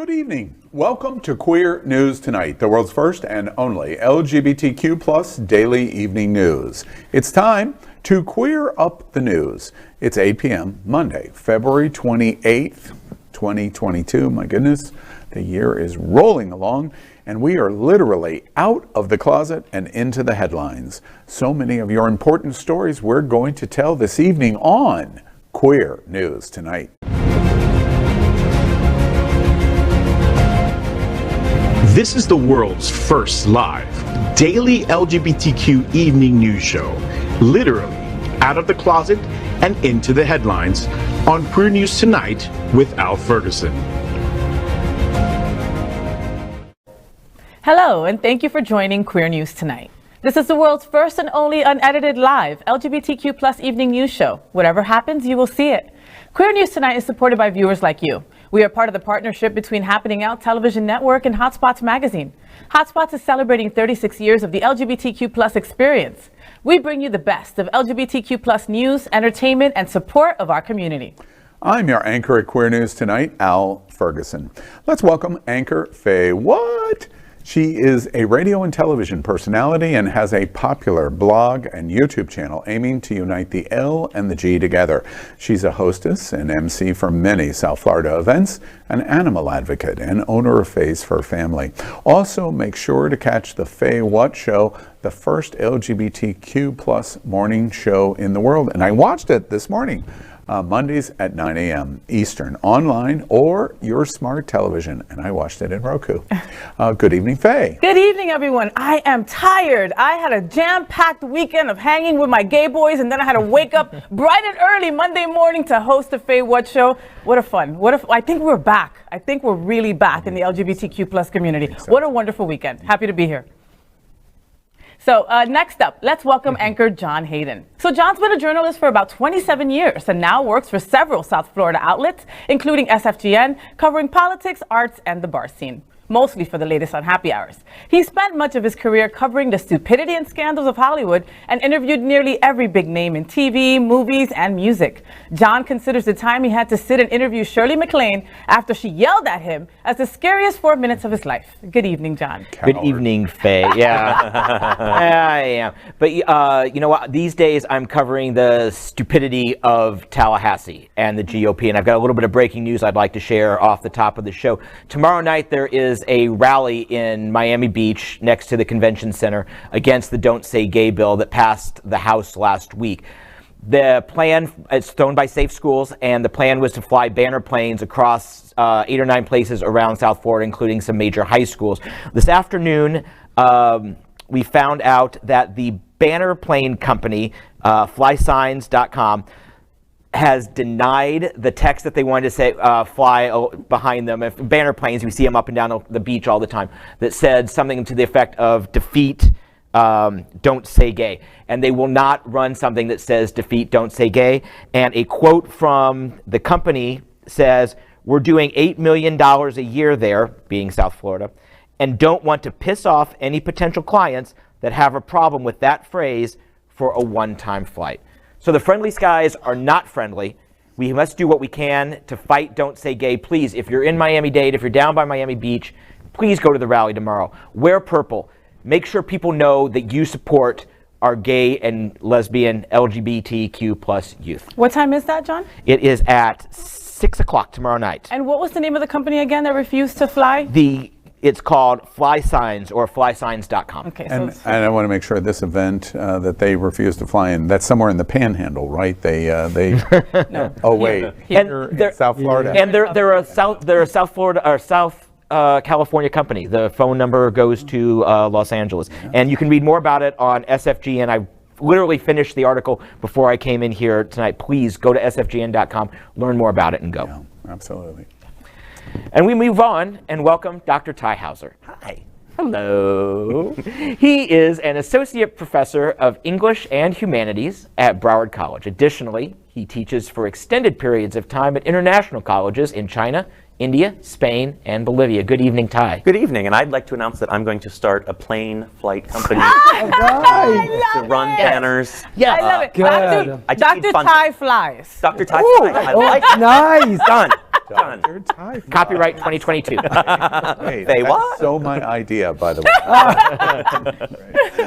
Good evening. Welcome to Queer News Tonight, the world's first and only LGBTQ plus daily evening news. It's time to queer up the news. It's 8 p.m. Monday, February 28th, 2022. My goodness, the year is rolling along and we are literally out of the closet and into the headlines. So many of your important stories we're going to tell this evening on Queer News Tonight. This is the world's first live daily LGBTQ evening news show, literally out of the closet and into the headlines on Queer News Tonight with Al Ferguson. Hello, and thank you for joining Queer News Tonight. This is the world's first and only unedited live LGBTQ plus evening news show. Whatever happens, you will see it. Queer News Tonight is supported by viewers like you. We are part of the partnership between Happening Out Television Network and Hotspots Magazine. Hotspots is celebrating 36 years of the LGBTQ plus experience. We bring you the best of LGBTQ plus news, entertainment, and support of our community. I'm your anchor at Queer News Tonight, Al Ferguson. Let's welcome anchor FayWhat. She is a radio and television personality and has a popular blog and YouTube channel aiming to unite the L and the G together. She's a hostess and MC for many South Florida events, an animal advocate, and owner of Fays for Family. Also, make sure to catch the FayWhat show, the first LGBTQ plus morning show in the world. And I watched it this morning. Mondays at 9 a.m. Eastern, online or your smart television. And I watched it in Roku. Good evening, Faye. Good evening, everyone. I am tired. I had a jam-packed weekend of hanging with my gay boys, and then I had to wake up bright and early Monday morning to host the FayWhat show. What a fun. I think we're back. I think we're really back in the LGBTQ plus community. What a wonderful weekend. Happy to be here. So next up, let's welcome anchor John Hayden. So John's been a journalist for about 27 years and now works for several South Florida outlets, including SFGN, covering politics, arts, and the bar scene, mostly for the latest on Happy Hours. He spent much of his career covering the stupidity and scandals of Hollywood and interviewed nearly every big name in TV, movies, and music. John considers the time he had to sit and interview Shirley MacLaine after she yelled at him as the scariest 4 minutes of his life. Good evening, John. Good evening, Faye. Yeah, I am. But you know what? These days I'm covering the stupidity of Tallahassee and the GOP, and I've got a little bit of breaking news I'd like to share off the top of the show. Tomorrow night there is a rally in Miami Beach next to the convention center against the Don't Say Gay bill that passed the House last week. The plan, it's thrown by Safe Schools, and the plan was to fly banner planes across 8 or 9 places around South Florida, including some major high schools. This afternoon, we found out that the banner plane company, flysigns.com, has denied the text that they wanted to say fly behind them. If banner planes, we see them up and down the beach all the time, that said something to the effect of defeat, don't say gay. And they will not run something that says defeat, don't say gay. And a quote from the company says, "We're doing $8 million a year there," being South Florida, "and don't want to piss off any potential clients that have a problem with that phrase for a one-time flight." So the friendly skies are not friendly. We must do what we can to fight Don't Say Gay. Please, if you're in Miami-Dade, if you're down by Miami Beach, please go to the rally tomorrow. Wear purple. Make sure people know that you support our gay and lesbian LGBTQ plus youth. What time is that, John? It is at 6 o'clock tomorrow night. And what was the name of the company again that refused to fly? It's called Fly Signs, or flysigns.com. Okay, and I want to make sure this event that they refuse to fly in, that's somewhere in the Panhandle, right? They no. Oh wait, Here in South Florida. And they're a South Florida or South California company. The phone number goes to Los Angeles, and you can read more about it on SFGN. I literally finished the article before I came in here tonight. Please go to sfgn.com, learn more about it, and go. Yeah, absolutely. And we move on and welcome Dr. Tai Houser. Hi. Hello. He is an associate professor of English and humanities at Broward College. Additionally, He teaches for extended periods of time at international colleges in China, India, Spain, and Bolivia. Good evening, Tai. Good evening, and I'd like to announce that I'm going to start a plane flight company to run banners. I love it. Good. I just need Dr. funding. Tai flies. Dr. Tai Fly. I like it. Nice. Done. Dr. Tai Fly. Copyright 2022. Hey, Say that's what? so my idea, by the way.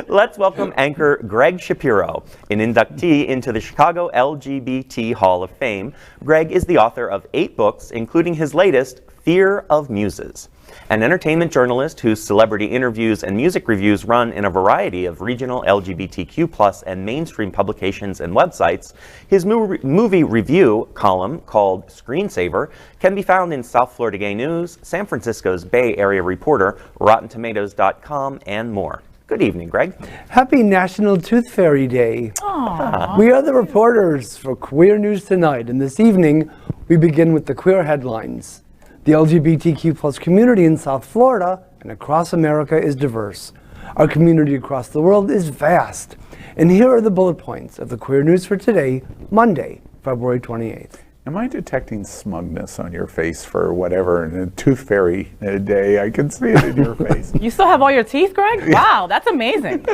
Let's welcome anchor Gregg Shapiro, an inductee into the Chicago LGBT Hall of Fame. Gregg is the author of 8 books, including his latest, Fear of Muses. An entertainment journalist whose celebrity interviews and music reviews run in a variety of regional LGBTQ+ and mainstream publications and websites, his movie review column called Screensaver can be found in South Florida Gay News, San Francisco's Bay Area Reporter, RottenTomatoes.com, and more. Good evening, Gregg. Happy National Tooth Fairy Day. Aww. We are the reporters for Queer News Tonight, and this evening we begin with the queer headlines. The LGBTQ+ community in South Florida and across America is diverse. Our community across the world is vast. And here are the bullet points of the Queer News for today, Monday, February 28th. Am I detecting smugness on your face for whatever Tooth Fairy Day? I can see it in your face. You still have all your teeth, Greg? Wow, that's amazing.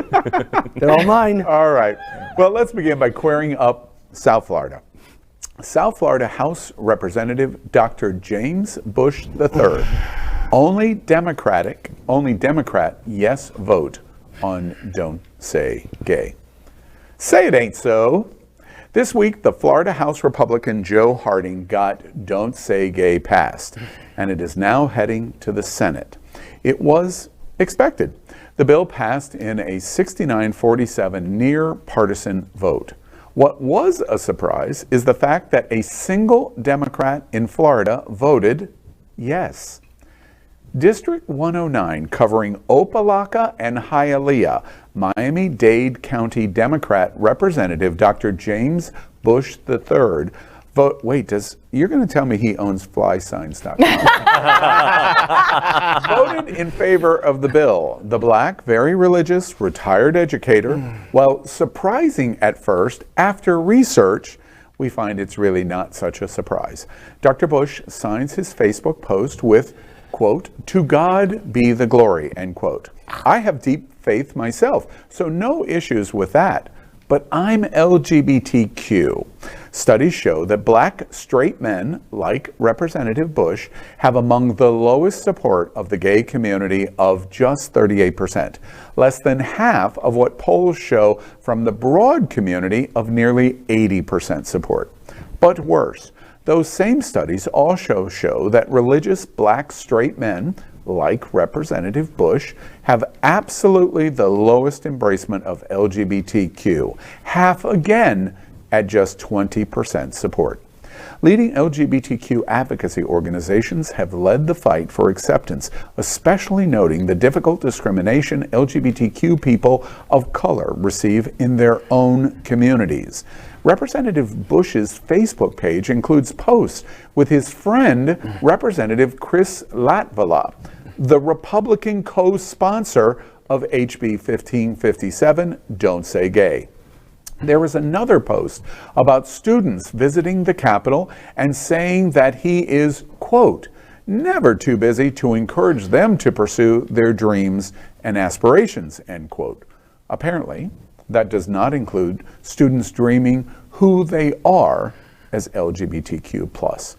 They're all mine. All right. Well, let's begin by queering up South Florida. South Florida House Representative Dr. James Bush III, only Democrat yes vote on Don't Say Gay. Say it ain't so. This week, the Florida House Republican Joe Harding got Don't Say Gay passed, and it is now heading to the Senate. It was expected. The bill passed in a 69-47 near-partisan vote. What was a surprise is the fact that a single Democrat in Florida voted yes. District 109, covering Opelika and Hialeah, Miami-Dade County Democrat Representative Dr. James Bush III you're going to tell me he owns flysigns.com. Voted in favor of the bill. The black, very religious, retired educator, while surprising at first, after research, we find it's really not such a surprise. Dr. Bush signs his Facebook post with, quote, "To God be the glory," end quote. I have deep faith myself, so no issues with that. But I'm LGBTQ. Studies show that black straight men, like Representative Bush, have among the lowest support of the gay community of just 38%, less than half of what polls show from the broad community of nearly 80% support. But worse, those same studies also show that religious black straight men, like Representative Bush, have absolutely the lowest embracement of LGBTQ, half again at just 20% support. Leading LGBTQ advocacy organizations have led the fight for acceptance, especially noting the difficult discrimination LGBTQ people of color receive in their own communities. Representative Bush's Facebook page includes posts with his friend, Representative Chris Latvala, the Republican co-sponsor of HB 1557, Don't Say Gay. There was another post about students visiting the Capitol and saying that he is, quote, never too busy to encourage them to pursue their dreams and aspirations, end quote. Apparently, that does not include students dreaming who they are as LGBTQ+.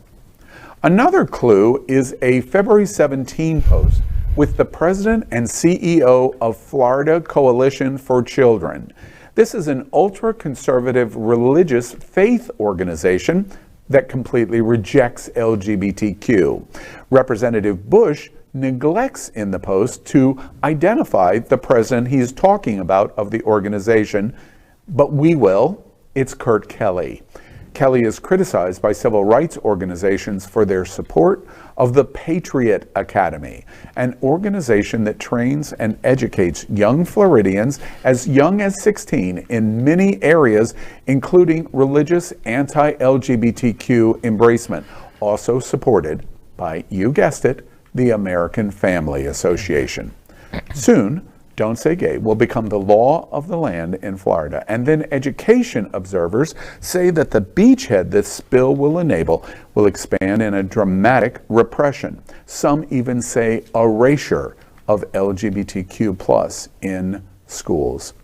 Another clue is a February 17 post with the president and CEO of Florida Coalition for Children. This is an ultra-conservative religious faith organization that completely rejects LGBTQ. Representative Bush neglects in the post to identify the president he's talking about of the organization, but we will. It's Kurt Kelly. Kelly is criticized by civil rights organizations for their support of the Patriot Academy, an organization that trains and educates young Floridians as young as 16 in many areas, including religious anti-LGBTQ embracement, also supported by, you guessed it, the American Family Association. Soon, don't say gay, will become the law of the land in Florida. And then education observers say that the beachhead this bill will enable will expand in a dramatic repression. Some even say erasure of LGBTQ+ in schools.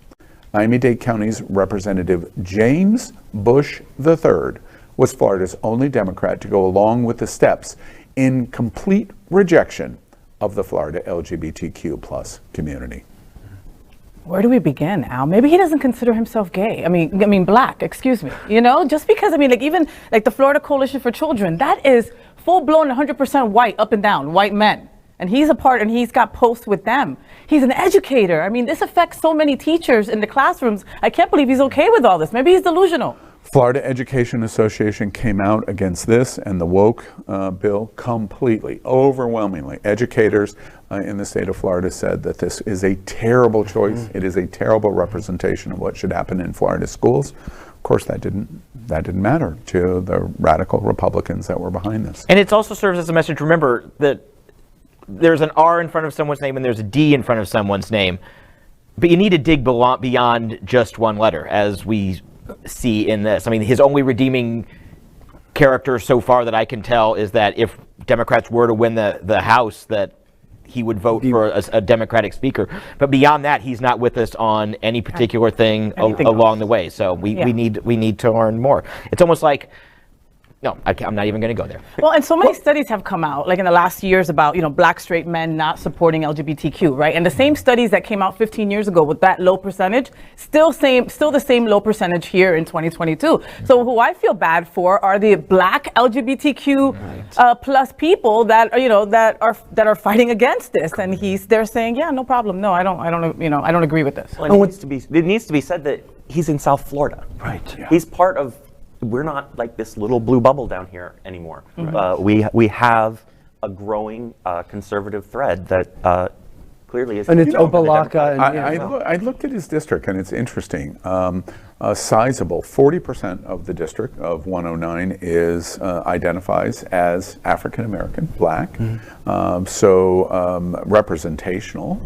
Miami-Dade County's Representative James Bush III was Florida's only Democrat to go along with the steps in complete rejection of the Florida LGBTQ+ community. Where do we begin, Al? Maybe he doesn't consider himself gay. I mean black, excuse me. You know, just because, even the Florida Coalition for Children, that is full-blown 100% white, up and down, white men. And he's a part, and he's got posts with them. He's an educator. This affects so many teachers in the classrooms. I can't believe he's okay with all this. Maybe he's delusional. Florida Education Association came out against this and the woke bill completely, overwhelmingly. Educators in the state of Florida said that this is a terrible choice. It is a terrible representation of what should happen in Florida schools. Of course, that didn't matter to the radical Republicans that were behind this. And it also serves as a message. Remember that there's an R in front of someone's name and there's a D in front of someone's name. But you need to dig beyond just one letter, as we see in this. His only redeeming character so far that I can tell is that if Democrats were to win the House, that he would vote for a Democratic speaker. But beyond that, he's not with us on any particular thing along the way. So we need to learn more. It's almost like, no, I'm not even going to go there. Well, and so many studies have come out, in the last years, about black straight men not supporting LGBTQ, right? And the same studies that came out 15 years ago with that low percentage, still the same low percentage here in 2022. So who I feel bad for are the black LGBTQ plus people that are fighting against this. And they're saying, yeah, no problem. No, I don't agree with this. Well, it needs to be said that he's in South Florida. Right. Yeah. He's part of. We're not like this little blue bubble down here anymore. We have a growing conservative thread that clearly is. And it's Opalaka. I looked at his district, and it's interesting. Sizable, 40% of the district of 109 identifies as African American, black, representational.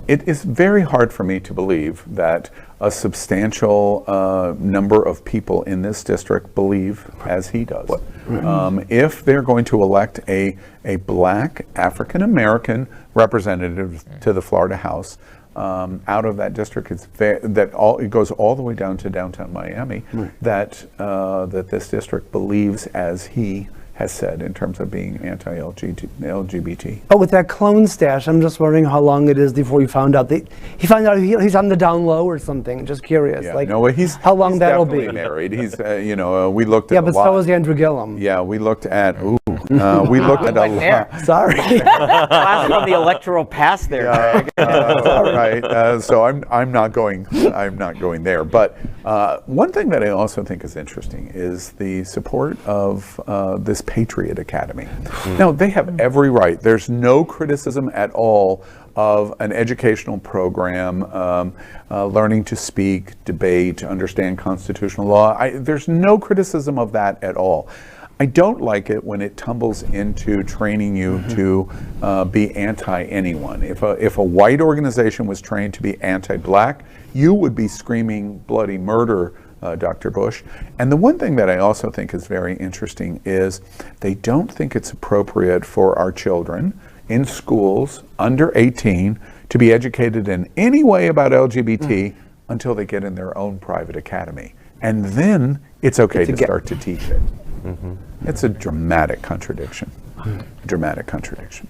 It is very hard for me to believe that a substantial number of people in this district believe as he does. If they're going to elect a black African American representative to the Florida House, out of that district, it goes all the way down to downtown Miami. That this district believes as he has said in terms of being anti-LGBT. But with that clone stash, I'm just wondering how long it is before he found out he's on the down low or something. Just curious, how long that'll be. He's married. He's we looked at. Yeah, but so is Andrew Gillum. Yeah, we looked at. We looked at a lot. Sorry. Class on the electoral pass there. Right. So I'm not going there. But one thing that I also think is interesting is the support of this Patriot Academy. Now, they have every right. There's no criticism at all of an educational program, learning to speak, debate, understand constitutional law. There's no criticism of that at all. I don't like it when it tumbles into training you to be anti-anyone. If a white organization was trained to be anti-black, you would be screaming bloody murder, Dr. Bush. And the one thing that I also think is very interesting is they don't think it's appropriate for our children in schools under 18 to be educated in any way about LGBT until they get in their own private academy. And then it's okay to start to teach it. It's a dramatic contradiction. Dramatic contradiction.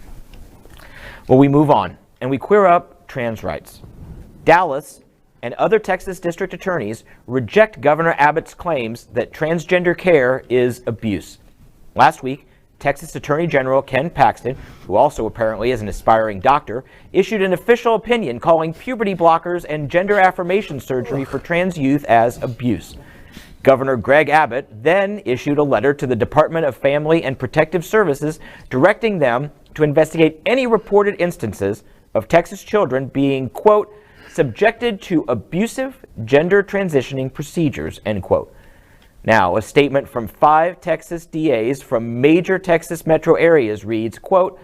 Well, we move on and we queer up trans rights. Dallas and other Texas district attorneys reject Governor Abbott's claims that transgender care is abuse. Last week, Texas Attorney General Ken Paxton, who also apparently is an aspiring doctor, issued an official opinion calling puberty blockers and gender affirmation surgery for trans youth as abuse. Governor Gregg Abbott then issued a letter to the Department of Family and Protective Services directing them to investigate any reported instances of Texas children being, quote, subjected to abusive gender transitioning procedures, end quote. Now, a statement from 5 Texas DAs from major Texas metro areas reads, quote,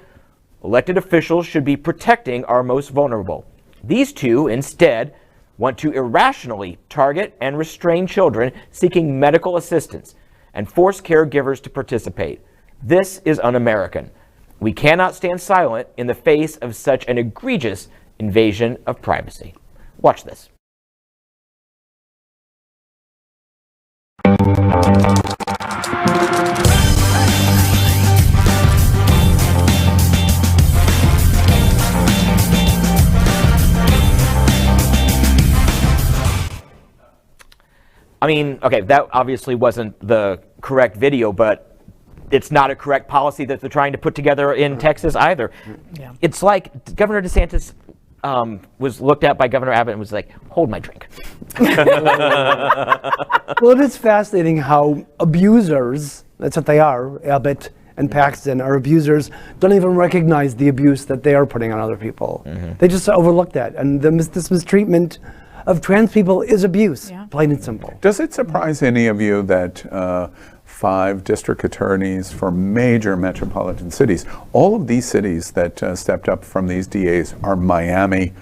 elected officials should be protecting our most vulnerable. These two instead want to irrationally target and restrain children seeking medical assistance and force caregivers to participate. This is un-American. We cannot stand silent in the face of such an egregious invasion of privacy. Watch this. I mean, okay, that obviously wasn't the correct video, but it's not a correct policy that they're trying to put together in Texas either. Yeah. It's like Governor DeSantis was looked at by Governor Abbott and was like, hold my drink. Well, it is fascinating how abusers, that's what they are, Abbott and Paxton are abusers, don't even recognize the abuse that they are putting on other people. They just overlook that. And this mistreatment of trans people is abuse, plain and simple. Does it surprise any of you that 5 district attorneys for major metropolitan cities, all of these cities that stepped up from these DAs are Miami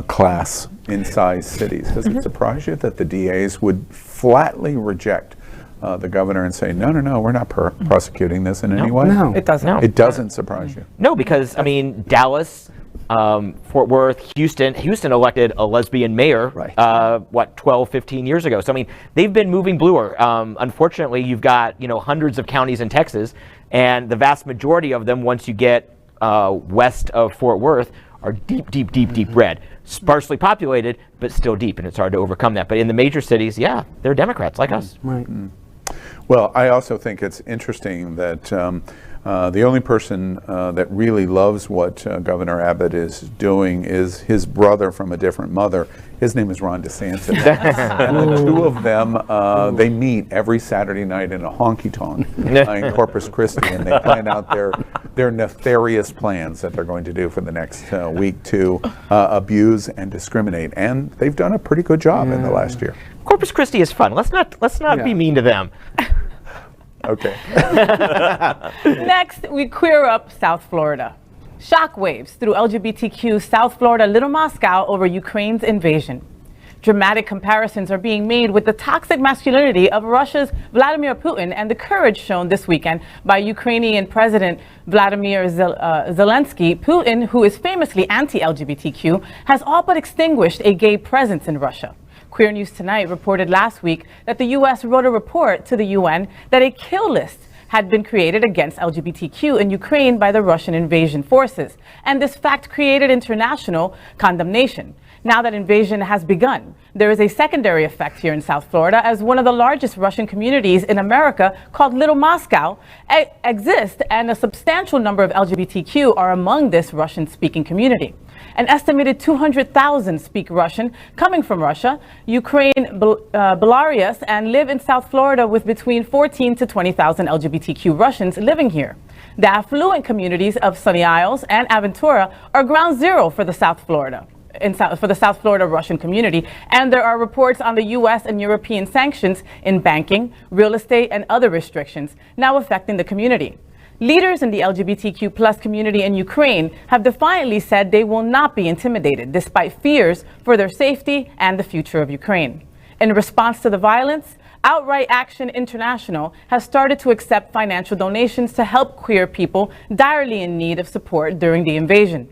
class in size cities? Does it surprise you that the DAs would flatly reject the governor and say, no, we're not prosecuting this in any way? No. It doesn't. No. It doesn't surprise you? No, because, I mean, Dallas, Fort Worth, Houston elected a lesbian mayor, 12, 15 years ago. So, I mean, they've been moving bluer. Unfortunately, you've got, hundreds of counties in Texas, and the vast majority of them, once you get west of Fort Worth, are deep red. Sparsely populated, but still deep, and it's hard to overcome that. But in the major cities, yeah, they're Democrats like us. Right. Well, I also think it's interesting that the only person that really loves what Governor Abbott is doing is his brother from a different mother. His name is Ron DeSantis. And the two of them, they meet every Saturday night in a honky-tonk in Corpus Christi, and they plan out their nefarious plans that they're going to do for the next week to abuse and discriminate. And they've done a pretty good job in the last year. Corpus Christi is fun. Let's not be mean to them. Okay. Next, we queer up South Florida. Shockwaves through LGBTQ South Florida Little Moscow over Ukraine's invasion. Dramatic comparisons are being made with the toxic masculinity of Russia's Vladimir Putin and the courage shown this weekend by Ukrainian President Vladimir Zelensky. Putin, who is famously anti-LGBTQ, has all but extinguished a gay presence in Russia. Queer News Tonight reported last week that the U.S. wrote a report to the UN that a kill list had been created against LGBTQ in Ukraine by the Russian invasion forces. And this fact created international condemnation. Now that invasion has begun, there is a secondary effect here in South Florida, as one of the largest Russian communities in America, called Little Moscow, exists, and a substantial number of LGBTQ are among this Russian-speaking community. An estimated 200,000 speak Russian, coming from Russia, Ukraine, Belarus, and live in South Florida with between 14 to 20,000 LGBTQ Russians living here. The affluent communities of Sunny Isles and Aventura are ground zero for the South Florida Russian community, and there are reports on the U.S. and European sanctions in banking, real estate, and other restrictions now affecting the community. Leaders in the LGBTQ plus community in Ukraine have defiantly said they will not be intimidated, despite fears for their safety and the future of Ukraine. In response to the violence, Outright Action International has started to accept financial donations to help queer people direly in need of support during the invasion.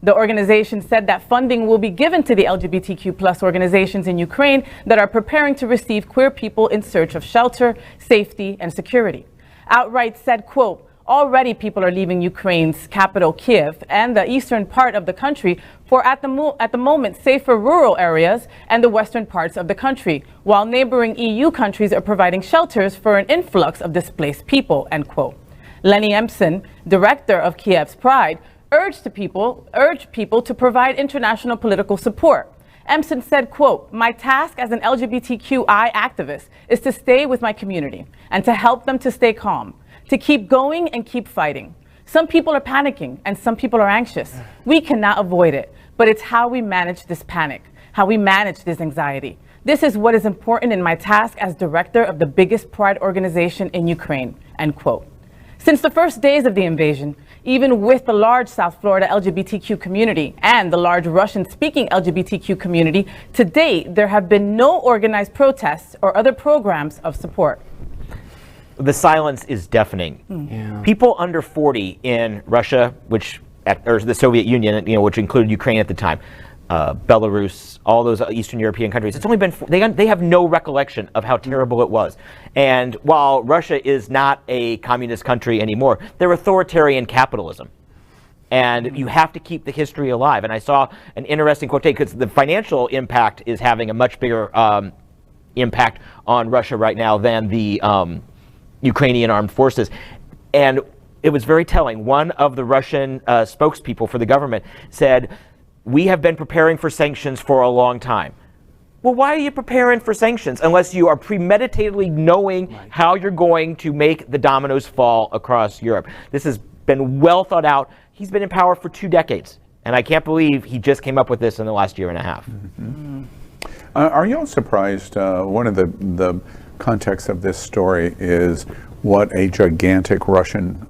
The organization said that funding will be given to the LGBTQ plus organizations in Ukraine that are preparing to receive queer people in search of shelter, safety, and security. Outright said, quote, already people are leaving Ukraine's capital, Kiev, and the eastern part of the country for, at the moment, safer rural areas and the western parts of the country, while neighboring EU countries are providing shelters for an influx of displaced people, end quote. Lenny Empson, director of Kiev's Pride, urged people to provide international political support. Empson said, quote, my task as an LGBTQI activist is to stay with my community and to help them to stay calm, to keep going and keep fighting. Some people are panicking and some people are anxious. We cannot avoid it, but it's how we manage this panic, how we manage this anxiety. This is what is important in my task as director of the biggest pride organization in Ukraine, end quote. Since the first days of the invasion, even with the large South Florida LGBTQ community and the large Russian-speaking LGBTQ community, to date, there have been no organized protests or other programs of support. The silence is deafening. Yeah. People under 40 in Russia, or the Soviet Union, which included Ukraine at the time, Belarus, all those Eastern European countries, it's only been, they have no recollection of how terrible it was. And while Russia is not a communist country anymore, they're authoritarian capitalism. And you have to keep the history alive. And I saw an interesting quote, because the financial impact is having a much bigger impact on Russia right now than the Ukrainian armed forces. And it was very telling. One of the Russian spokespeople for the government said, "We have been preparing for sanctions for a long time." Well, why are you preparing for sanctions unless you are premeditatedly knowing how you're going to make the dominoes fall across Europe? This has been well thought out. He's been in power for 2 decades, and I can't believe he just came up with this in the last year and a half. Mm-hmm. Are you all surprised? One of the context of this story is what a gigantic Russian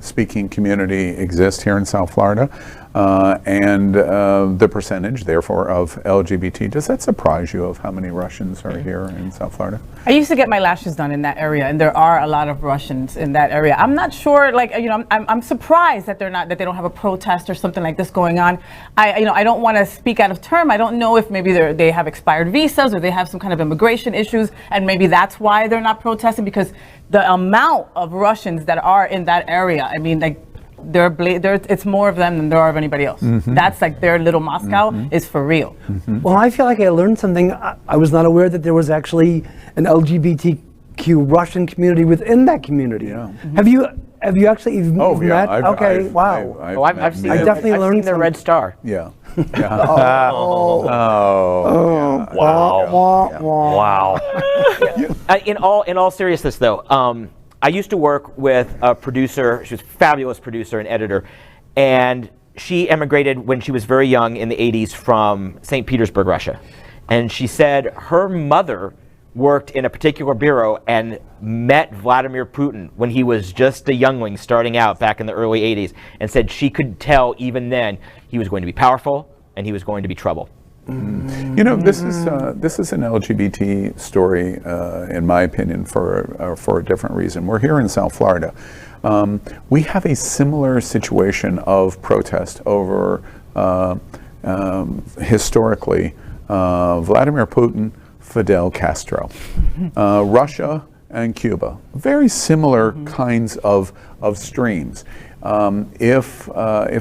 speaking community exists here in South Florida, and the percentage, therefore, of LGBT. Does that surprise you of how many Russians are here in South Florida? I used to get my lashes done in that area, and there are a lot of Russians in that area. I'm not sure, I'm surprised that they don't have a protest or something like this going on. I don't want to speak out of term. I don't know if maybe they have expired visas or they have some kind of immigration issues, and maybe that's why they're not protesting, because the amount of Russians that are in that area, I mean, like, it's more of them than there are of anybody else. Mm-hmm. That's like their little Moscow is for real. Mm-hmm. Well, I feel like I learned something. I was not aware that there was actually an LGBTQ Russian community within that community. Yeah. Mm-hmm. Have you actually met? Wow. I've seen the Red Star. Yeah. Wow. In all seriousness, though, I used to work with a producer. She was a fabulous producer and editor, and she emigrated when she was very young in the 80s from St. Petersburg, Russia. And she said her mother worked in a particular bureau and met Vladimir Putin when he was just a youngling starting out back in the early 80s, and said she could tell even then he was going to be powerful and he was going to be trouble. You know, this is an LGBT story, in my opinion, for a different reason. We're here in South Florida. We have a similar situation of protest over, historically, Vladimir Putin, Fidel Castro, Russia, and Cuba. Very similar kinds of streams. If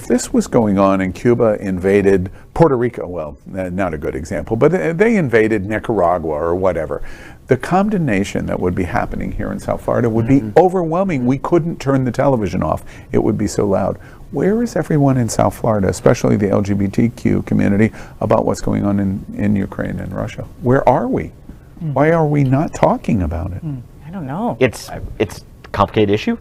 this was going on and Cuba invaded Puerto Rico, well, not a good example, but they invaded Nicaragua or whatever, the condemnation that would be happening here in South Florida would be overwhelming. We couldn't turn the television off. It would be so loud. Where is everyone in South Florida, especially the LGBTQ community, about what's going on in Ukraine and Russia? Where are we? Why are we not talking about it? I don't know. It's a complicated issue.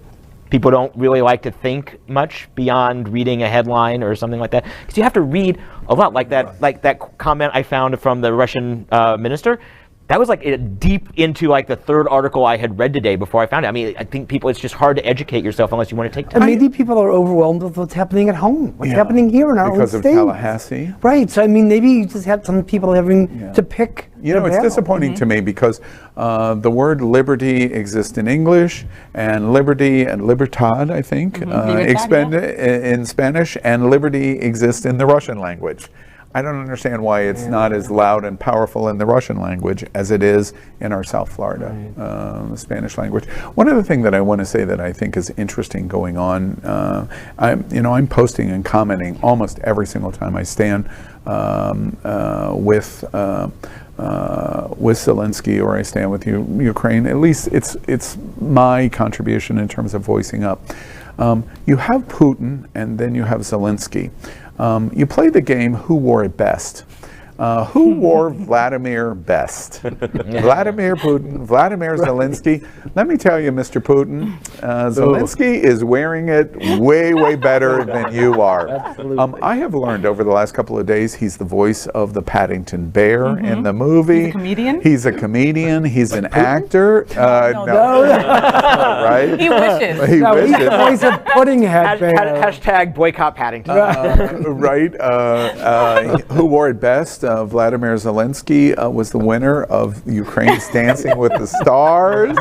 People don't really like to think much beyond reading a headline or something like that, because you have to read a lot. Like that comment I found from the Russian minister. That was like deep into like the third article I had read today before I found it. I mean, I think it's just hard to educate yourself unless you want to take time. And maybe people are overwhelmed with what's happening at home, what's happening here in our own state. Because of Tallahassee. Right, so I mean, maybe you just have some people having to pick. You know, it's disappointing to me because the word liberty exists in English, and liberty and libertad, I think, in Spanish, and liberty exists in the Russian language. I don't understand why it's not as loud and powerful in the Russian language as it is in our South Florida Spanish language. One other thing that I want to say that I think is interesting going on, I'm posting and commenting almost every single time I stand with Zelensky or I stand with Ukraine. At least it's my contribution in terms of voicing up. You have Putin and then you have Zelensky. You play the game, who wore it best? Who wore Vladimir best? Vladimir Putin, Vladimir Zelensky. Let me tell you, Mr. Putin, Zelensky is wearing it way, way better than you are. I have learned over the last couple of days he's the voice of the Paddington Bear in the movie. He's a comedian? He's a comedian. He's an actor. No. Right? He wishes. He No, he's wishes. the voice of Puddinghead Bear. Hashtag boycott Paddington. Right. Who wore it best? Vladimir Zelensky was the winner of Ukraine's Dancing with the Stars.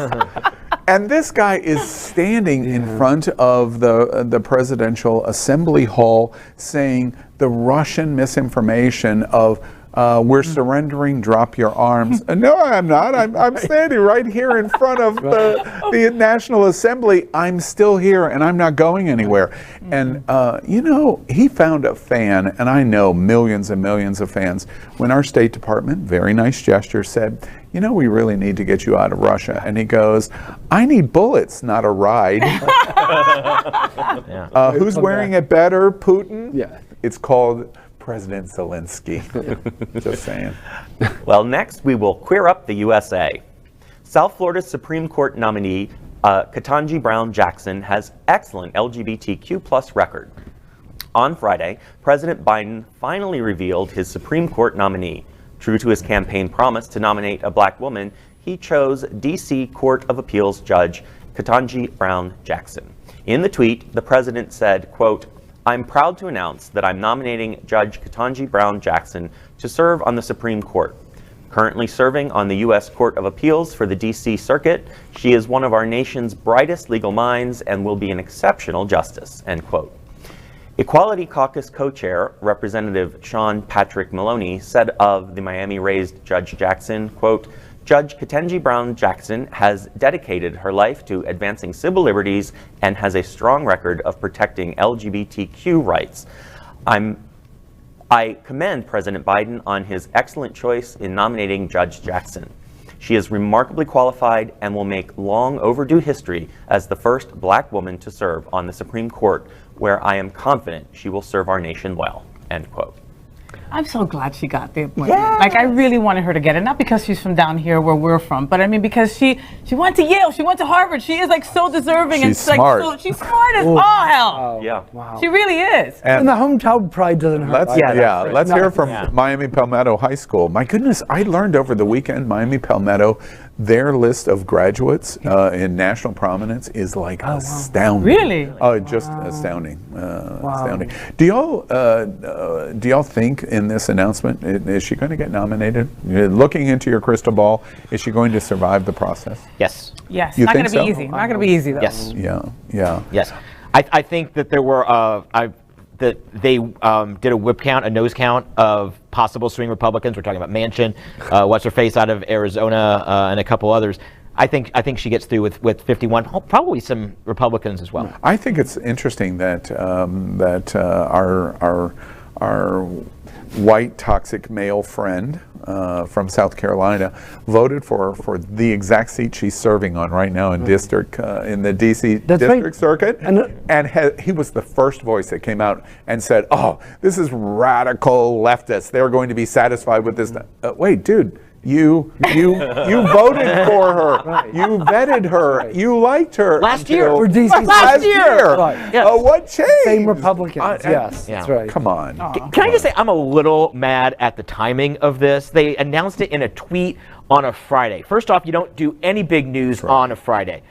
And this guy is standing in front of the presidential assembly hall saying the Russian misinformation of we're surrendering, drop your arms. No, I'm not. I'm standing right here in front of the National Assembly. I'm still here and I'm not going anywhere. And, he found a fan, and I know millions and millions of fans, when our State Department, very nice gesture, said, we really need to get you out of Russia. And he goes, I need bullets, not a ride. Who's wearing it better, Putin? Yeah. It's called President Zelensky. Just saying. Well, next we will queer up the USA. South Florida's Supreme Court nominee, Ketanji Brown Jackson, has excellent LGBTQ+ record. On Friday, President Biden finally revealed his Supreme Court nominee. True to his campaign promise to nominate a black woman, he chose D.C. Court of Appeals Judge Ketanji Brown Jackson. In the tweet, the president said, quote, I'm proud to announce that I'm nominating Judge Ketanji Brown Jackson to serve on the Supreme Court. Currently serving on the U.S. Court of Appeals for the D.C. Circuit, she is one of our nation's brightest legal minds and will be an exceptional justice, end quote. Equality Caucus co-chair, Representative Sean Patrick Maloney, said of the Miami-raised Judge Jackson, quote, Judge Ketanji Brown Jackson has dedicated her life to advancing civil liberties and has a strong record of protecting LGBTQ rights. I commend President Biden on his excellent choice in nominating Judge Jackson. She is remarkably qualified and will make long overdue history as the first black woman to serve on the Supreme Court, where I am confident she will serve our nation well, end quote. I'm so glad she got the appointment. Like, I really wanted her to get it, not because she's from down here where we're from, but I mean because she went to Yale, she went to Harvard. She is like so deserving. She's and smart. Like, she's smart as all hell. Yeah. Wow. She really is. And the hometown pride doesn't hurt. Let's hear from Miami Palmetto High School. My goodness, I learned over the weekend, Miami Palmetto, their list of graduates in national prominence is like astounding. Really? Oh, just astounding. Astounding. Do y'all think in this announcement, is she going to get nominated? Looking into your crystal ball, is she going to survive the process? Yes. Yes. You Not think going to be so? easy. Not going to be easy though. Yes. Yeah. Yes. I think that there were that they did a whip count, a nose count of possible swing Republicans. We're talking about Manchin, what's her face out of Arizona, and a couple others. I think she gets through with 51. Probably some Republicans as well. I think it's interesting that our white toxic male friend from South Carolina voted for the exact seat she's serving on right now in district in the DC district circuit, and he was the first voice that came out and said, "Oh, this is radical leftists. They're going to be satisfied with this." Wait, dude. You voted for her. Right. You vetted her. You liked her last year. For DC. Last year. Right. Yes. What changed? Same Republicans. Yes, that's right. Come on. Can I just say I'm a little mad at the timing of this? They announced it in a tweet on a Friday. First off, you don't do any big news on a Friday.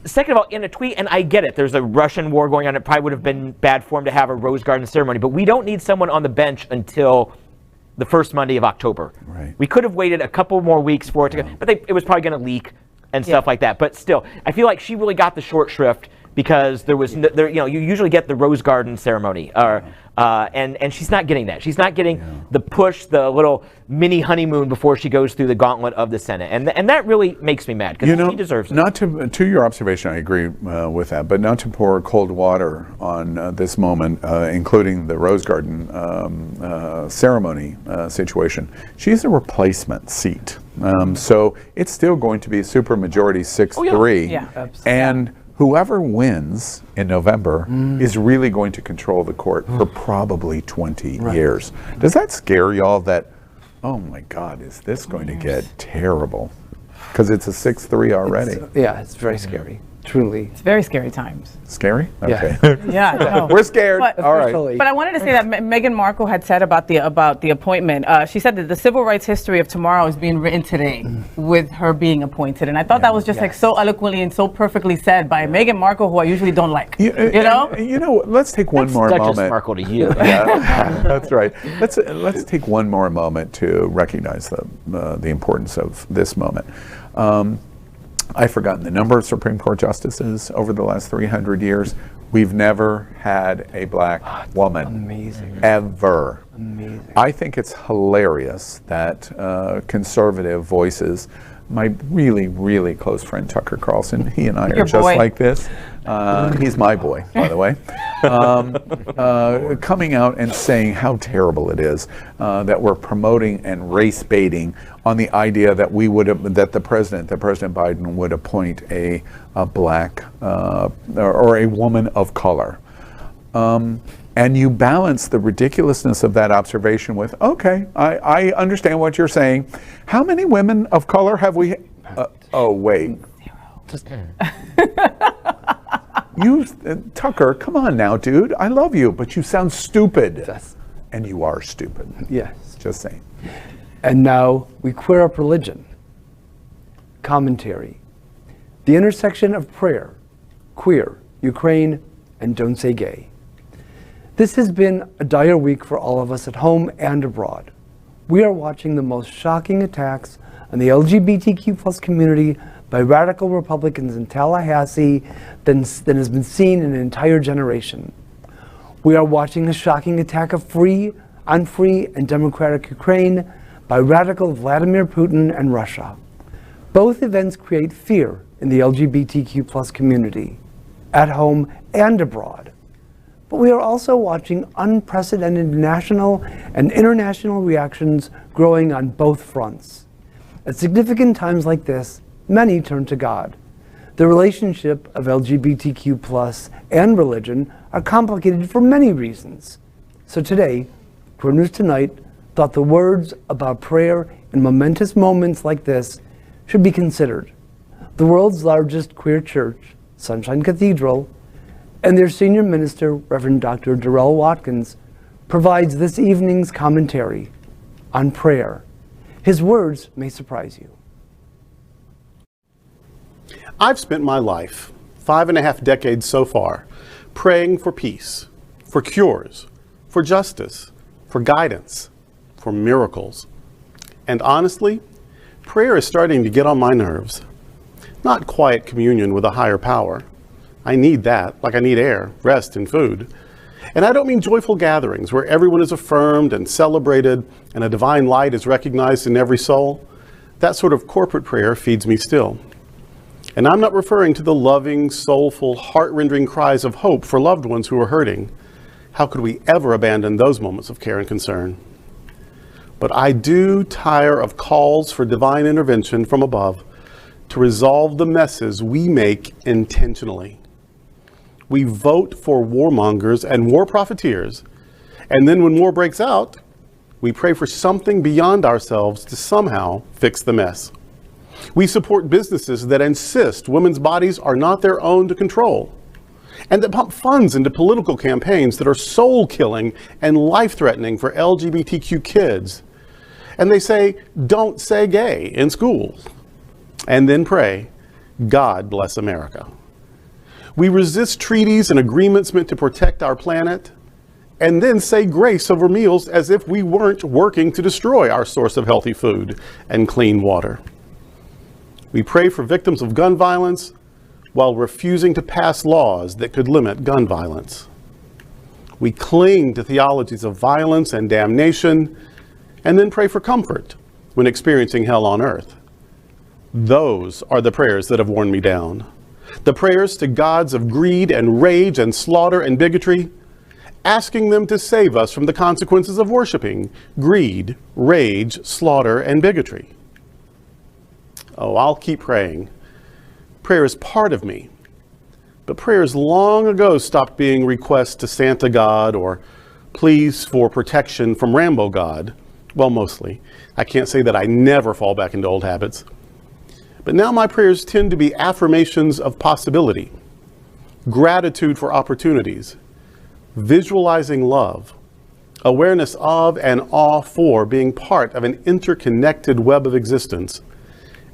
Second of all, in a tweet, and I get it, there's a Russian war going on. It probably would have been bad form to have a Rose Garden ceremony, but we don't need someone on the bench until the first Monday of October. Right. We could have waited a couple more weeks for it to go, but it was probably going to leak and stuff like that. But still, I feel like she really got the short shrift because there was, you usually get the Rose Garden ceremony, and she's not getting that. She's not getting the push, the little mini honeymoon before she goes through the gauntlet of the Senate, and that really makes me mad because she deserves it. Not to your observation, I agree with that, but not to pour cold water on this moment, including the Rose Garden ceremony situation. She's a replacement seat, so it's still going to be a supermajority 6-3, and whoever wins in November is really going to control the court for probably 20 years. Does that scare y'all that oh my God, is this going to get terrible? Because it's a 6-3 already. It's very scary. Truly. It's very scary times. Scary? Yeah. Okay. Yeah, no. We're scared. But- All right. Officially. But I wanted to say that Meghan Markle had said about the appointment. She said that the civil rights history of tomorrow is being written today with her being appointed, and I thought that was just like so eloquently and so perfectly said by Meghan Markle, who I usually don't like. You know? And, you know, let's take one more Duchess moment. Markle to you. Yeah, that's right. Let's take one more moment to recognize the importance of this moment. I've forgotten the number of Supreme Court justices over the last 300 years. We've never had a black woman. Amazing. Ever. Amazing. I think it's hilarious that conservative voices, my really, really close friend Tucker Carlson, he and I are Your just boy. like this. He's my boy, by the way. Coming out and saying how terrible it is that we're promoting and race baiting on the idea that President Biden would appoint a black or a woman of color. And you balance the ridiculousness of that observation with, okay, I understand what you're saying. How many women of color have we? Oh, wait. You, Tucker, come on now, dude. I love you, but you sound stupid. Yes. And you are stupid. Yes. Just saying. And now we queer up religion. Commentary. The intersection of prayer, queer, Ukraine, and don't say gay. This has been a dire week for all of us at home and abroad. We are watching the most shocking attacks on the LGBTQ+ community by radical Republicans in Tallahassee than has been seen in an entire generation. We are watching a shocking attack on free and democratic Ukraine by radical Vladimir Putin and Russia. Both events create fear in the LGBTQ+ community, at home and abroad. But we are also watching unprecedented national and international reactions growing on both fronts. At significant times like this, many turn to God. The relationship of LGBTQ+ and religion are complicated for many reasons. So today, Queer News Tonight thought the words about prayer in momentous moments like this should be considered. The world's largest queer church, Sunshine Cathedral, and their senior minister, Reverend Dr. Darrell Watkins, provides this evening's commentary on prayer. His words may surprise you. I've spent my life, 5.5 decades so far, praying for peace, for cures, for justice, for guidance, for miracles. And honestly, prayer is starting to get on my nerves. Not quiet communion with a higher power. I need that, like I need air, rest, and food. And I don't mean joyful gatherings where everyone is affirmed and celebrated and a divine light is recognized in every soul. That sort of corporate prayer feeds me still. And I'm not referring to the loving, soulful, heart-rending cries of hope for loved ones who are hurting. How could we ever abandon those moments of care and concern? But I do tire of calls for divine intervention from above to resolve the messes we make intentionally. We vote for warmongers and war profiteers, and then when war breaks out, we pray for something beyond ourselves to somehow fix the mess. We support businesses that insist women's bodies are not their own to control, and that pump funds into political campaigns that are soul-killing and life-threatening for LGBTQ kids. And they say, don't say gay in schools, and then pray, God bless America. We resist treaties and agreements meant to protect our planet, and then say grace over meals as if we weren't working to destroy our source of healthy food and clean water. We pray for victims of gun violence while refusing to pass laws that could limit gun violence. We cling to theologies of violence and damnation, and then pray for comfort when experiencing hell on earth. Those are the prayers that have worn me down. The prayers to gods of greed and rage and slaughter and bigotry, asking them to save us from the consequences of worshiping greed, rage, slaughter, and bigotry. Oh, I'll keep praying. Prayer is part of me. But prayers long ago stopped being requests to Santa God or pleas for protection from Rambo God Well, mostly. I can't say that I never fall back into old habits. But now my prayers tend to be affirmations of possibility, gratitude for opportunities, visualizing love, awareness of and awe for being part of an interconnected web of existence,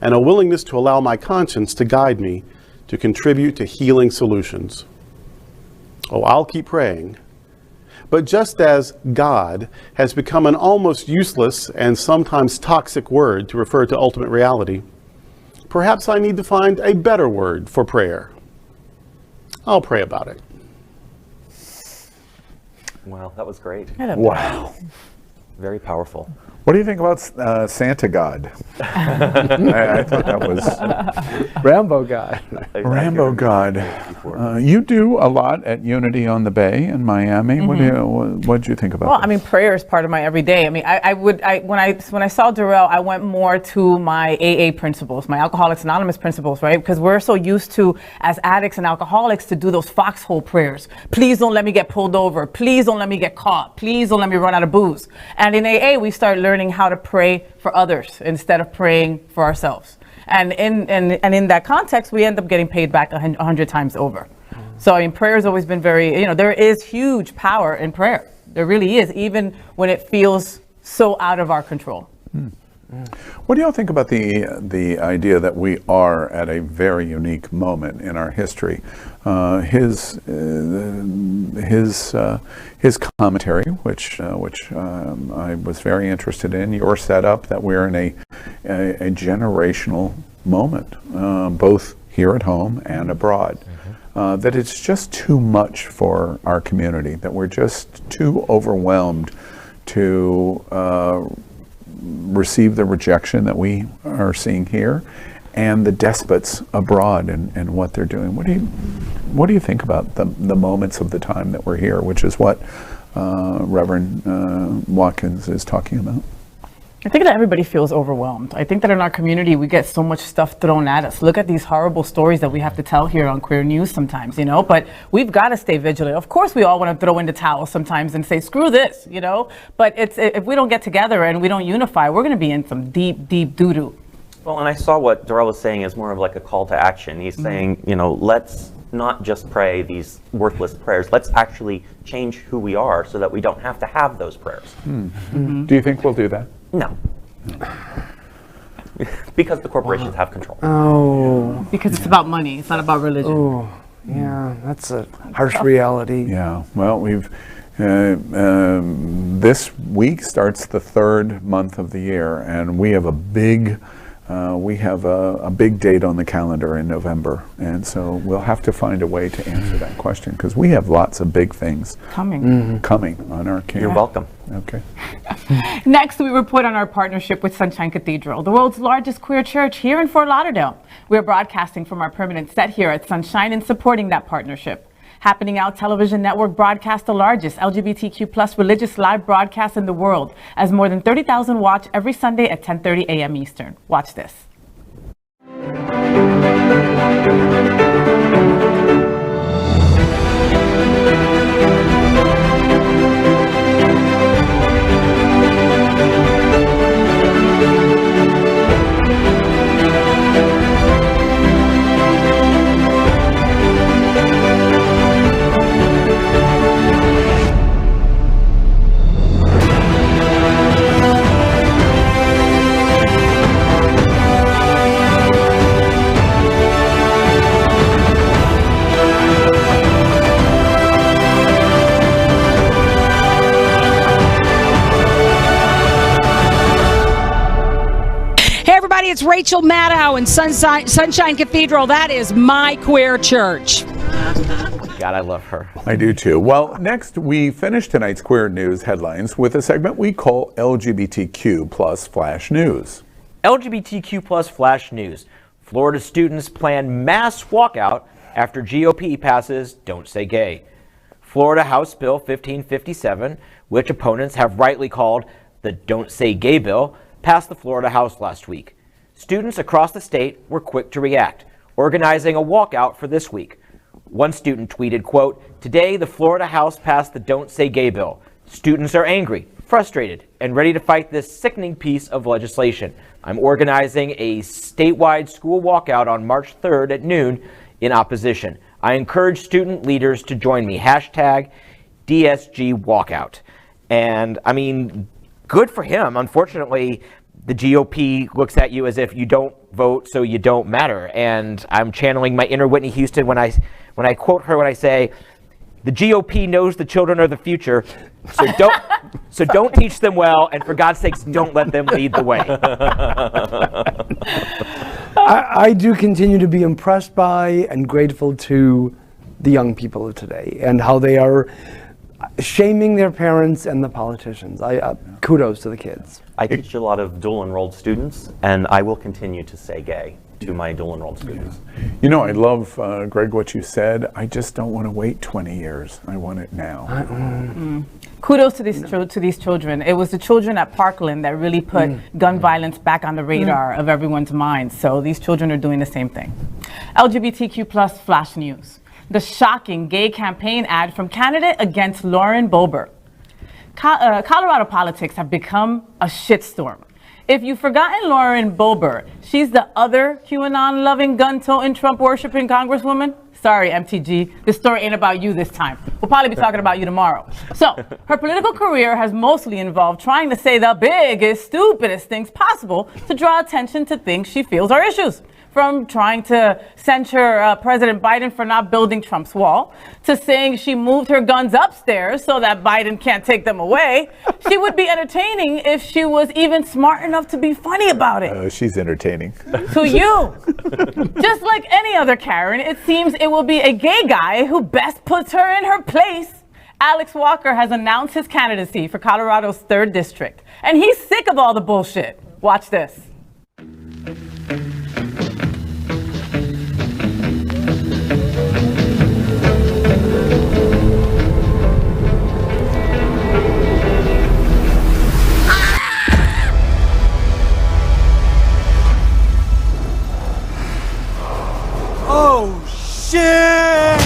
and a willingness to allow my conscience to guide me to contribute to healing solutions. Oh, I'll keep praying. But just as God has become an almost useless and sometimes toxic word to refer to ultimate reality, perhaps I need to find a better word for prayer. I'll pray about it. Wow, that was great. Wow. Very powerful. What do you think about Santa God? I thought that was Rambo guy. Rambo God. You do a lot at Unity on the Bay in Miami. What did you think about Well, that? I mean, prayer is part of my everyday. I mean, when I saw Darrell, I went more to my AA principles, my Alcoholics Anonymous principles, right? Because we're so used to, as addicts and alcoholics, to do those foxhole prayers. Please don't let me get pulled over. Please don't let me get caught. Please don't let me run out of booze. And in AA, we start learning how to pray for others instead of praying for ourselves. And in that context, we end up getting paid back 100 times over. So I mean, prayer has always been very, there is huge power in prayer. There really is, even when it feels so out of our control. What do y'all think about the idea that we are at a very unique moment in our history? His commentary, which I was very interested in, your setup that we're in a generational moment, both here at home and abroad. That it's just too much for our community, that we're just too overwhelmed to receive the rejection that we are seeing here, and the despots abroad and what they're doing. What do you think about the moments of the time that we're here, which is what Reverend Watkins is talking about? I think that everybody feels overwhelmed. I think that in our community, we get so much stuff thrown at us. Look at these horrible stories that we have to tell here on Queer News sometimes, but we've got to stay vigilant. Of course, we all want to throw in the towel sometimes and say, screw this, but if we don't get together and we don't unify, we're going to be in some deep, deep doo-doo. Well, and I saw what Darrell was saying is more of like a call to action. He's saying, let's not just pray these worthless prayers. Let's actually change who we are so that we don't have to have those prayers. Do you think we'll do that? No. Because the corporations have control. Oh. Because it's about money. It's not about religion. Oh, yeah, that's a harsh reality. Yeah, well, we've this week starts the third month of the year, and we have a big date on the calendar in November, and so we'll have to find a way to answer that question, because we have lots of big things coming on our campus. You're welcome. Okay. Next, we report on our partnership with Sunshine Cathedral, the world's largest queer church here in Fort Lauderdale. We're broadcasting from our permanent set here at Sunshine and supporting that partnership. Happening Out Television Network broadcasts the largest LGBTQ plus religious live broadcast in the world, as more than 30,000 watch every Sunday at 10:30 a.m. Eastern. Watch this. It's Rachel Maddow and Sunshine Cathedral. That is my queer church. God, I love her. I do too. Well, next we finish tonight's Queer News headlines with a segment we call LGBTQ plus Flash News. LGBTQ plus Flash News. Florida students plan mass walkout after GOP passes Don't Say Gay. Florida House Bill 1557, which opponents have rightly called the Don't Say Gay bill, passed the Florida House last week. Students across the state were quick to react, organizing a walkout for this week. One student tweeted, quote, "Today the Florida House passed the Don't Say Gay bill. Students are angry. frustrated and ready to fight this sickening piece of legislation. I'm organizing a statewide school walkout on March 3rd at noon in opposition. I encourage student leaders to join me. Hashtag DSG walkout. And I mean, good for him. Unfortunately, the GOP looks at you as if you don't vote, so you don't matter. And I'm channeling my inner Whitney Houston when I quote her when I say, the GOP knows the children are the future, so don't teach them well, and for God's sakes, don't let them lead the way. I do continue to be impressed by and grateful to the young people of today and how they are shaming their parents and the politicians. Kudos to the kids. I teach a lot of dual enrolled students, and I will continue to say gay to my dual enrolled students. You know, I love, Greg, what you said. I just don't want to wait 20 years. I want it now. Kudos to these children. It was the children at Parkland that really put gun violence back on the radar of everyone's minds. So these children are doing the same thing. LGBTQ plus flash news. The shocking gay campaign ad from candidate against Lauren Boebert. Colorado politics have become a shitstorm. If you've forgotten Lauren Boebert, she's the other QAnon-loving, gun-toting, Trump-worshipping Congresswoman. Sorry, MTG, this story ain't about you this time. We'll probably be talking about you tomorrow. So, her political career has mostly involved trying to say the biggest, stupidest things possible to draw attention to things she feels are issues. From trying to censure President Biden for not building Trump's wall, to saying she moved her guns upstairs so that Biden can't take them away. She would be entertaining if she was even smart enough to be funny about it. She's entertaining. To you. Just like any other Karen, it seems it will be a gay guy who best puts her in her place. Alex Walker has announced his candidacy for Colorado's 3rd district, and he's sick of all the bullshit. Watch this. Oh, shit!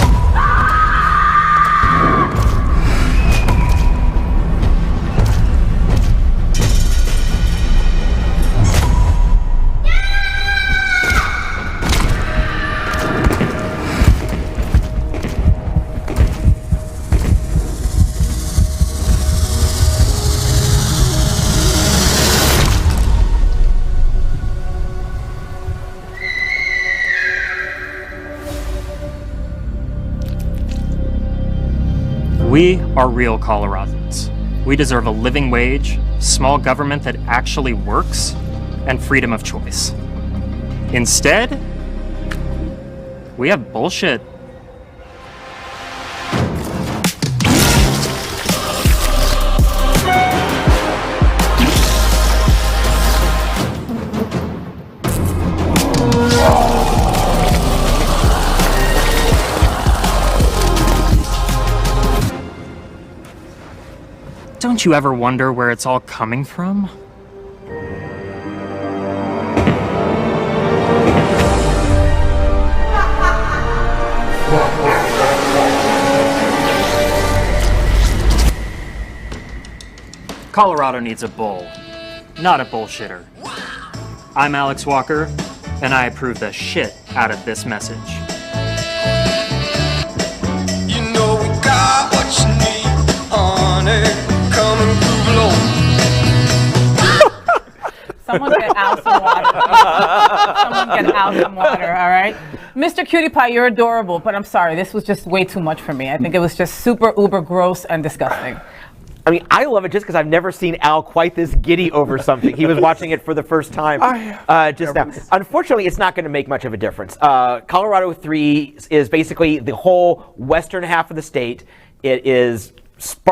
We are real Coloradans. We deserve a living wage, small government that actually works, and freedom of choice. Instead, we have bullshit. Don't you ever wonder where it's all coming from? Colorado needs a bull, not a bullshitter. I'm Alex Walker, and I approve the shit out of this message. You know we got what you need, honey. Come and groove along. Someone get out some water. Someone get out some water, all right? Mr. Cutie Pie, you're adorable, but I'm sorry, this was just way too much for me. I think it was just super uber gross and disgusting. I mean, I love it just because I've never seen Al quite this giddy over something. He was watching it for the first time just now. Unfortunately, it's not going to make much of a difference. Colorado 3 is basically the whole western half of the state. It is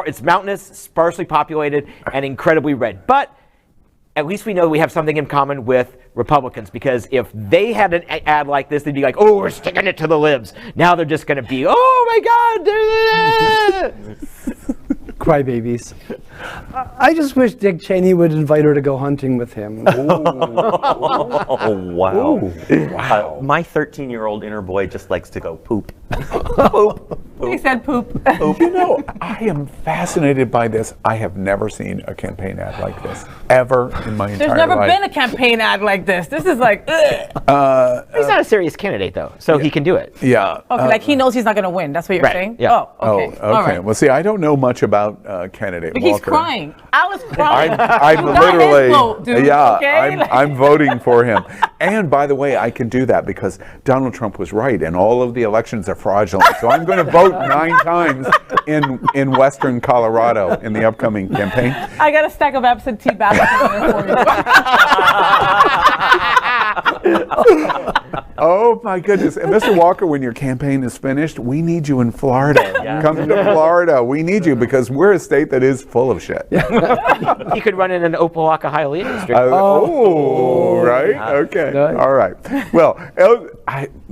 it's mountainous, sparsely populated, and incredibly red. But at least we know we have something in common with Republicans, because if they had an ad like this, they'd be like, oh, we're sticking it to the libs. Now they're just going to be, oh my God. Crybabies. I just wish Dick Cheney would invite her to go hunting with him. Oh, wow. My 13-year-old inner boy just likes to go poop. Poop. He said poop. You know, I am fascinated by this. I have never seen a campaign ad like this ever in my entire life. There's never been a campaign ad like this. This is like, ugh. He's not a serious candidate, though, so he can do it. Yeah. Okay, like he knows he's not going to win. That's what you're saying? Yeah. Oh, okay. Oh, okay. Well, see, I don't know much about candidate But Walker. he's crying. Al is crying. I'm You got his literally, vote, dude, yeah, okay? I'm voting for him. And by the way, I can do that because Donald Trump was right, and all of the elections are fraudulent. So I'm going to vote 9 times in Western Colorado in the upcoming campaign. I got a stack of absentee ballots in there for you. Oh my goodness. And Mr. Walker, when your campaign is finished, we need you in Florida. Come to Florida. We need you because we're a state that is full of shit. He could run in an Opelika-Hialeah district. Right? Okay. Nice. All right. Well,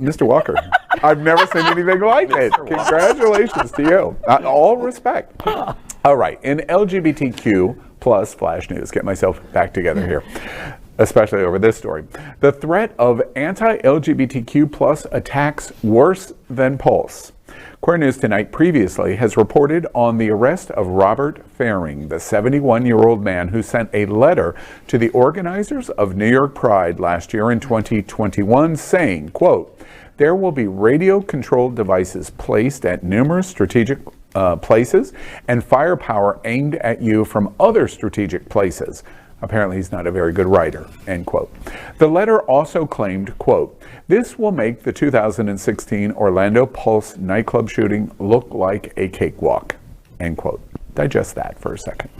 Mr. Walker, I've never seen anything like it. Congratulations to you. All respect. All right. In LGBTQ plus flash news, get myself back together here, especially over this story. The threat of anti-LGBTQ plus attacks worse than Pulse. Queer News Tonight previously has reported on the arrest of Robert Faring, the 71-year-old man who sent a letter to the organizers of New York Pride last year in 2021 saying, quote, "There will be radio-controlled devices placed at numerous strategic places and firepower aimed at you from other strategic places." Apparently he's not a very good writer, end quote. The letter also claimed, quote, "This will make the 2016 Orlando Pulse nightclub shooting look like a cakewalk," end quote. Digest that for a second.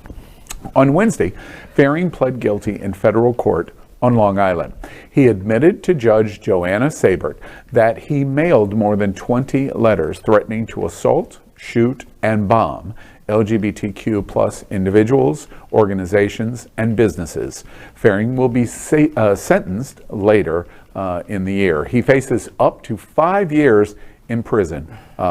On Wednesday, Faring pled guilty in federal court on Long Island. He admitted to Judge Joanna Sabert that he mailed more than 20 letters threatening to assault, shoot, and bomb LGBTQ plus individuals, organizations, and businesses. Faring will be sentenced later in the year. He faces up to 5 years in prison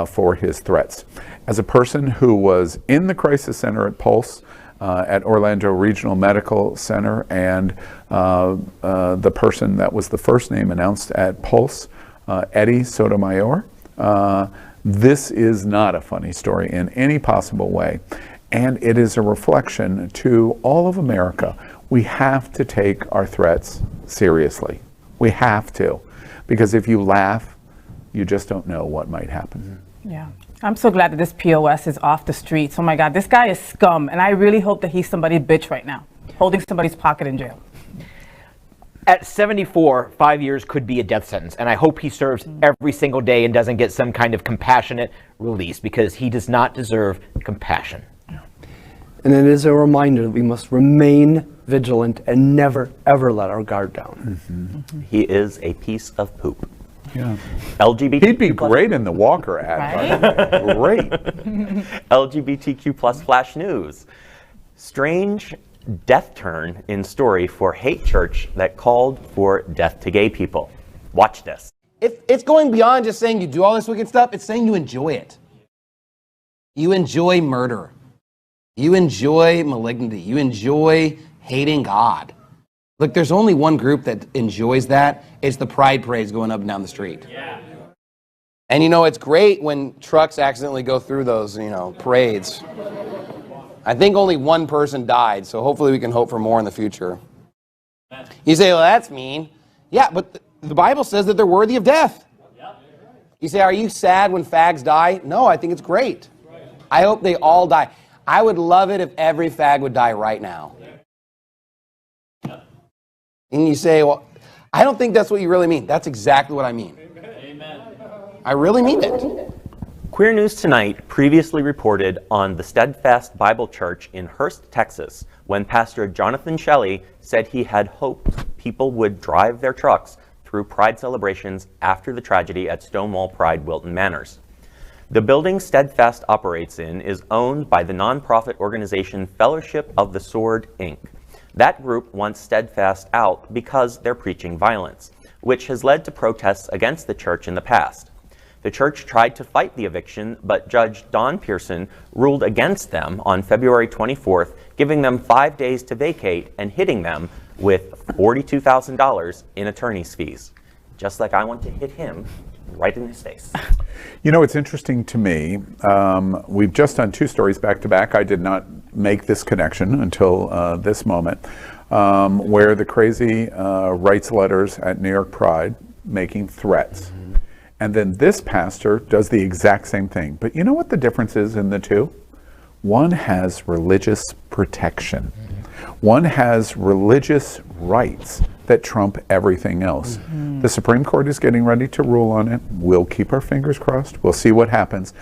for his threats. As a person who was in the crisis center at Pulse, at Orlando Regional Medical Center, and the person that was the first name announced at Pulse, Eddie Sotomayor, this is not a funny story in any possible way, and it is a reflection to all of America. We have to take our threats seriously. We have to, because if you laugh, you just don't know what might happen. Yeah. I'm so glad that this POS is off the streets. Oh my God, this guy is scum, and I really hope that he's somebody's bitch right now, holding somebody's pocket in jail. At 74, 5 years could be a death sentence, and I hope he serves every single day and doesn't get some kind of compassionate release, because he does not deserve compassion. And it is a reminder that we must remain vigilant and never, ever let our guard down. Mm-hmm. He is a piece of poop. Yeah. LGBT. He'd be great in the Walker ad. Right? Great. LGBTQ plus flash news. Strange death turn in story for hate church that called for death to gay people. Watch this. It's going beyond just saying you do all this wicked stuff. It's saying you enjoy it. You enjoy murder. You enjoy malignity. You enjoy hating God. Look, there's only one group that enjoys that. It's the pride parades going up and down the street. Yeah. And you know, it's great when trucks accidentally go through those, parades. I think only one person died, so hopefully we can hope for more in the future. You say, well, that's mean. Yeah, but the Bible says that they're worthy of death. You say, are you sad when fags die? No, I think it's great. I hope they all die. I would love it if every fag would die right now. And you say, well, I don't think that's what you really mean. That's exactly what I mean. Amen. I really mean it. Queer News Tonight previously reported on the Steadfast Bible Church in Hurst, Texas, when Pastor Jonathan Shelley said he had hoped people would drive their trucks through Pride celebrations after the tragedy at Stonewall Pride Wilton Manors. The building Steadfast operates in is owned by the nonprofit organization Fellowship of the Sword, Inc. That group wants Steadfast out because they're preaching violence, which has led to protests against the church in the past. The church tried to fight the eviction, but Judge Don Pearson ruled against them on February 24th, giving them 5 days to vacate and hitting them with $42,000 in attorney's fees. Just like I want to hit him right in his face. You know, it's interesting to me. We've just done 2 stories back to back. I did not make this connection until this moment, where the crazy writes letters at New York Pride making threats. And then this pastor does the exact same thing. But you know what the difference is in the two? One has religious protection. One has religious rights that trump everything else. The Supreme Court is getting ready to rule on it. We'll keep our fingers crossed. We'll see what happens.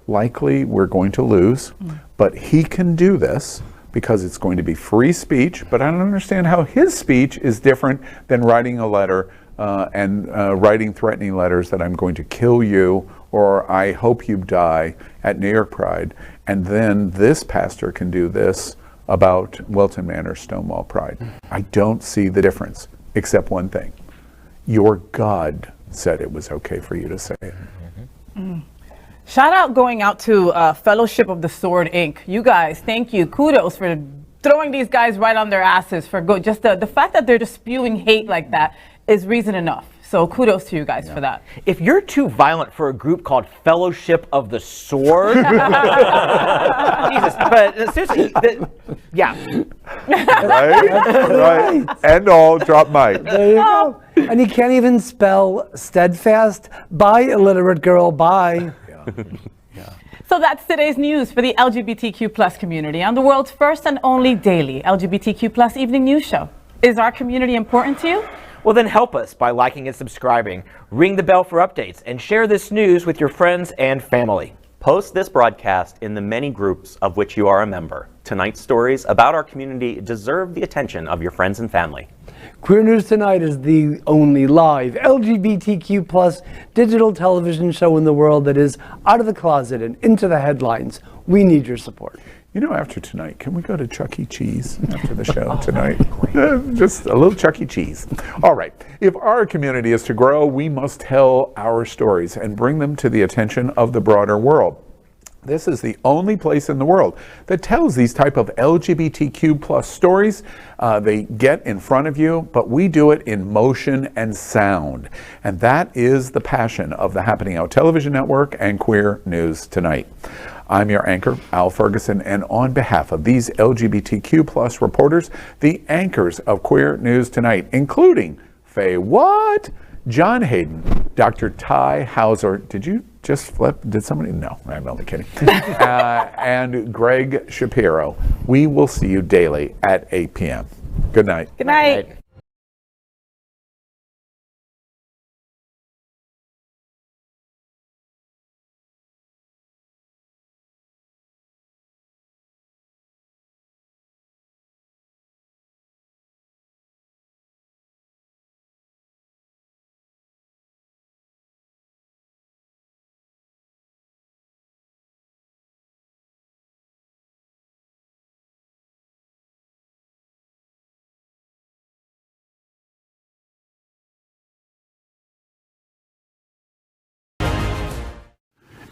Likely we're going to lose, but he can do this because it's going to be free speech. But I don't understand how his speech is different than writing a letter and writing threatening letters that I'm going to kill you or I hope you die at New York Pride. And then this pastor can do this about Wilton Manor Stonewall Pride. I don't see the difference, except one thing. Your God said it was okay for you to say it. Shout out going out to Fellowship of the Sword, Inc. You guys, thank you. Kudos for throwing these guys right on their asses for just the fact that they're just spewing hate like that is reason enough. So kudos to you guys for that. If you're too violent for a group called Fellowship of the Sword, Jesus, but seriously, yeah. Right. End all, drop mic. There you go. And he can't even spell steadfast. Bye, illiterate girl, bye. So that's today's news for the LGBTQ plus community on the world's first and only daily LGBTQ plus evening news show. Is our community important to you? Well, then help us by liking and subscribing. Ring the bell for updates and share this news with your friends and family. Post this broadcast in the many groups of which you are a member. Tonight's stories about our community deserve the attention of your friends and family. Queer News Tonight is the only live LGBTQ plus digital television show in the world that is out of the closet and into the headlines. We need your support. You know, after tonight, can we go to Chuck E. Cheese after the show tonight? Just a little Chuck E. Cheese. All right. If our community is to grow, we must tell our stories and bring them to the attention of the broader world. This is the only place in the world that tells these type of LGBTQ plus stories. They get in front of you, but we do it in motion and sound. And that is the passion of the Happening Out Television Network and Queer News Tonight. I'm your anchor, Al Ferguson, and on behalf of these LGBTQ plus reporters, the anchors of Queer News Tonight, including FayWhat, John Hayden, Dr. Tai Houser. Did you just flip? Did somebody? No, I'm only kidding. And Gregg Shapiro. We will see you daily at 8 p.m. Good night. Good night.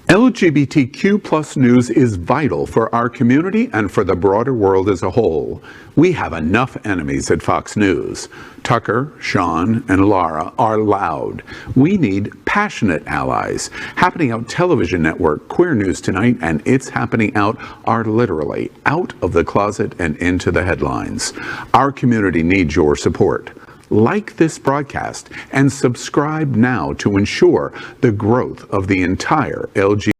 LGBTQ plus news is vital for our community and for the broader world as a whole. We have enough enemies at Fox News. Tucker, Sean, and Laura are loud. We need passionate allies. Happening Out Television Network, Queer News Tonight, and It's Happening Out are literally out of the closet and into the headlines. Our community needs your support. Like this broadcast and subscribe now to ensure the growth of the entire LGBT